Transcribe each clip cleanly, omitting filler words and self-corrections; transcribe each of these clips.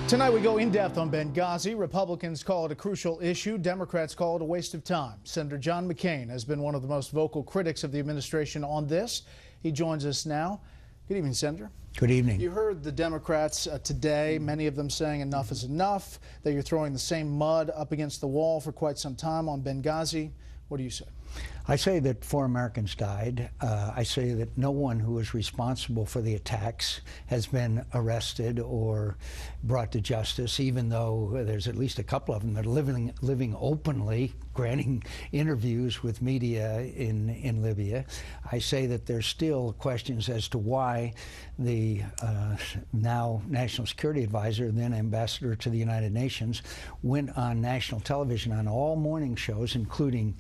Tonight we go in depth on Benghazi. Republicans call it a crucial issue. Democrats call it a waste of time. Senator John McCAIN has been one of the most vocal critics of the administration on this. He joins us now. Good evening, Senator. Good evening. You heard the Democrats today, many of them saying enough is enough, that you're throwing the same mud up against the wall for quite some time on Benghazi. What do you say? I say that 4 Americans died. I say that no one who is responsible for the attacks has been arrested or brought to justice, even though there's at least a couple of them that are living openly, granting interviews with media in Libya. I say that there's still questions as to why the now National Security Advisor, then Ambassador to the United Nations, went on national television on all morning shows, including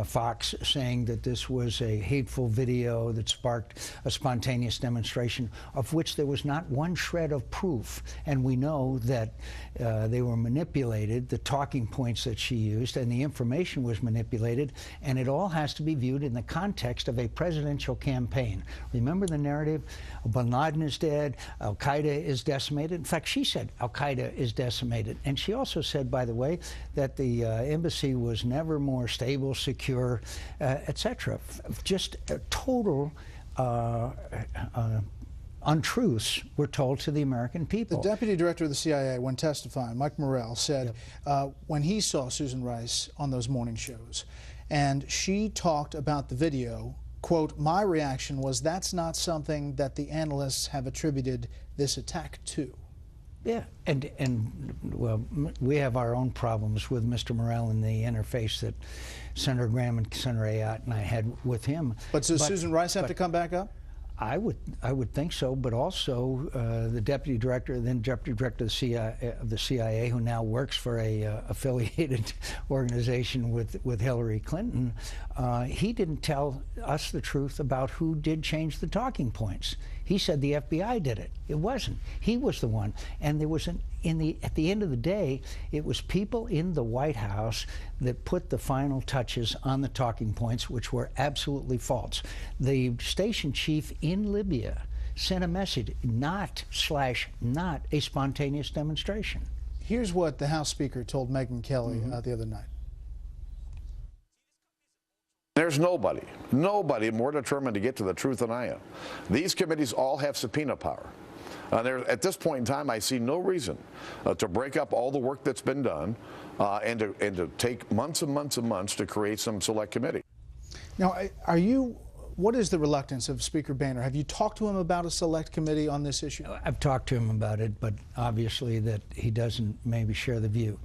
Fox, saying that this was a hateful video that sparked a spontaneous demonstration, of which there was not one shred of proof. And we know that they were manipulated, the talking points that she used, and the information was manipulated, and it all has to be viewed in the context of a presidential campaign. Remember the narrative? Bin Laden is dead, Al-Qaeda is decimated. In fact, she said Al-Qaeda is decimated. And she also said, by the way, that the embassy was never more stable, secure, etc. Just total untruths were told to the American people. The deputy director of the CIA, when testifying, Mike Morrell, said when he saw Susan Rice on those morning shows and she talked about the video, quote, my reaction was that's not something that the analysts have attributed this attack to. Yeah, and well, we have our own problems with Mr. Morrell and the interface that Senator Graham and Senator Ayotte and I had with him. But does Susan Rice have to come back up? I would think so, but also the deputy director, then deputy director of the CIA, who now works for a affiliated organization with Hillary Clinton, he didn't tell us the truth about who did change the talking points. He said the FBI did it. It wasn't. He was the one. And there was at the end of the day, it was people in the White House that put the final touches on the talking points, which were absolutely false. The station chief in Libya sent a message, not a spontaneous demonstration. Here's what the House Speaker told Megyn Kelly the other night. There's nobody more determined to get to the truth than I am. These committees all have subpoena power. At this point in time, I see no reason to break up all the work that's been done and to take months and months and months to create some select committee. Now, what is the reluctance of Speaker Boehner? Have you talked to him about a select committee on this issue? I've talked to him about it, but obviously that he doesn't maybe share the view.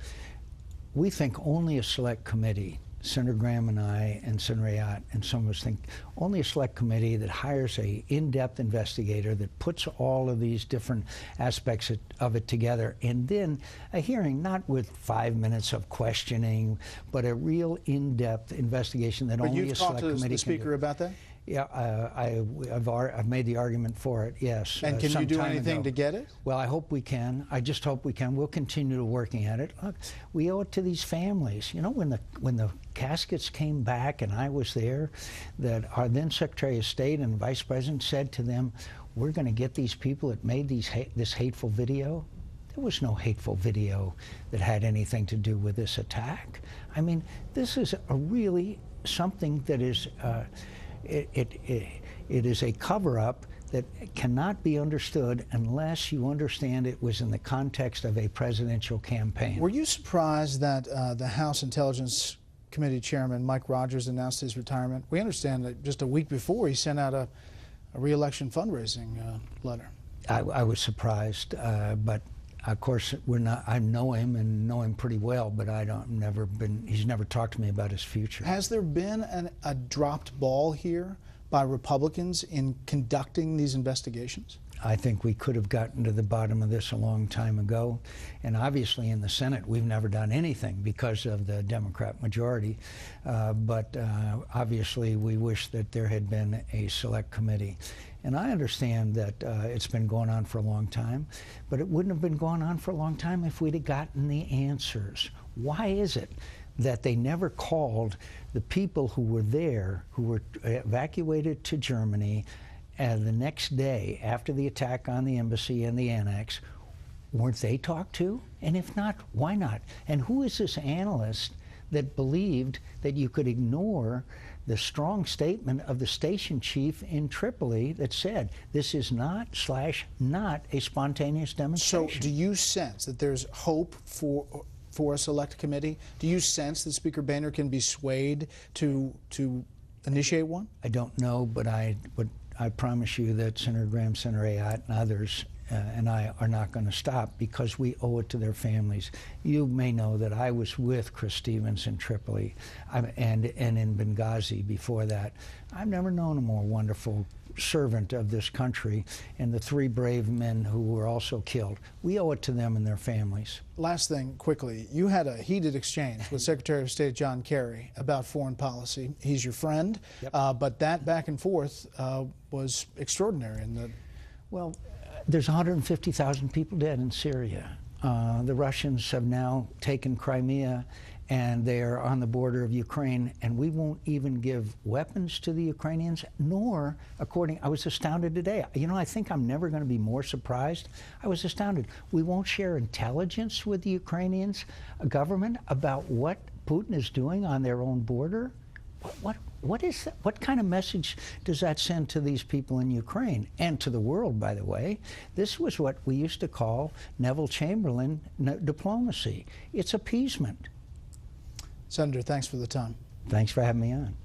We think only a select committee, Senator Graham and I and Senator Ayotte and some of us think only a select committee that hires a in-depth investigator that puts all of these different aspects of it together, and then a hearing, not with 5 minutes of questioning, but a real in-depth investigation that only a select committee can do. You've talked to the Speaker about that? Yeah, I've made the argument for it, yes. And can you do anything to get it? Well, I hope we can. I just hope we can. We'll continue to working at it. Look, we owe it to these families. You know, when the caskets came back and I was there, that our then Secretary of State and Vice President said to them, we're going to get these people that made this hateful video. There was no hateful video that had anything to do with this attack. I mean, this is a really something that is... It is a cover-up that cannot be understood unless you understand it was in the context of a presidential campaign. Were you surprised that the House Intelligence Committee Chairman Mike Rogers announced his retirement? We understand that just a week before he sent out a re-election fundraising letter. I was surprised, but of course I know him and know him pretty well, but he's never talked to me about his future. Has there been a dropped ball here by Republicans in conducting these investigations? I think we could have gotten to the bottom of this a long time ago. And obviously in the Senate, we've never done anything because of the Democrat majority. But obviously we wish that there had been a select committee. And I understand that it's been going on for a long time, but it wouldn't have been going on for a long time if we'd have gotten the answers. Why is it that they never called the people who were there, who were evacuated to Germany, and the next day after the attack on the embassy and the annex? weren't they talked to? And if not, why not? And who is this analyst that believed that you could ignore the strong statement of the station chief in Tripoli that said this is not a spontaneous demonstration? So do you sense that there's hope for a select committee? Do you sense that Speaker Boehner can be swayed to initiate one? I don't know, but I promise you that Senator Graham, Senator Ayotte, and others and I are not going to stop, because we owe it to their families. You may know that I was with Chris Stevens in Tripoli and in Benghazi before that. I've never known a more wonderful servant of this country, and the 3 brave men who were also killed. We owe it to them and their families. Last thing, quickly, you had a heated exchange with Secretary of State John Kerry about foreign policy. He's your friend, yep. But that back and forth was extraordinary. Well, there's 150,000 people dead in Syria. The Russians have now taken Crimea, and they are on the border of Ukraine, and we won't even give weapons to the Ukrainians, nor, I was astounded today. You know, I think I'm never going to be more surprised. I was astounded. We won't share intelligence with the Ukrainians government about what Putin is doing on their own border. What is that? What kind of message does that send to these people in Ukraine and to the world, by the way? This was what we used to call Neville Chamberlain diplomacy. It's appeasement. Senator, thanks for the time. Thanks for having me on.